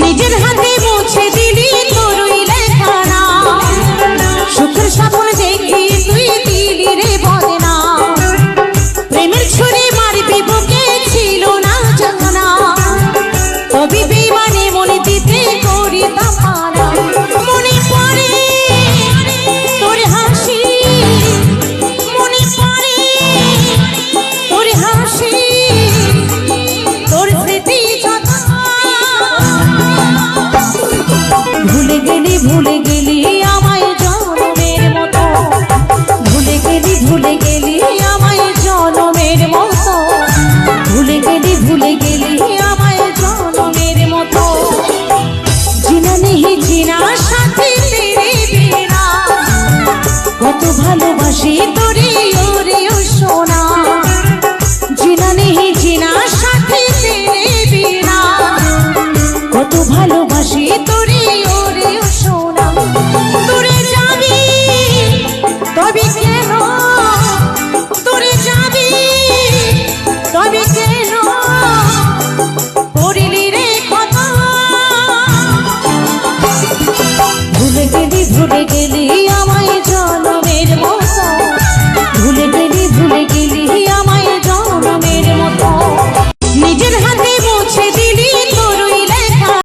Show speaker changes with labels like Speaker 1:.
Speaker 1: নিজের হাতে মুছে দিলি তোরই লেখা নাম, সুখের স্বপ্ন দেখি তুই দিলি রে বদনা। প্রেমের ছুরি মারবি বুকে ছিল না জানা, তবে বেমানে মনে দিতে করি তামানা। মনে পড়ে তোর হাসি, মনে পড়ে তোর হাসি, তোর স্মৃতি যত। ভুলে গেলি ভুলে গেলি আমায় জনমের মতো, ভুলে গেলি ভুলে গেলি আমায় জনমের মতো, ভুলে গেলি ভুলে গেলি আমায় জনমের মতো। জিনা নেহি জিনা সাথে তেরে বিনা, কত ভালোবাসি তোরে ওরে ও সোনা। জিনা নেহি জিনা সাথে তেরে বিনা, কত ভালোবাসি তোরে ওরে ও সোনা। তোরে যাবি তবে কেন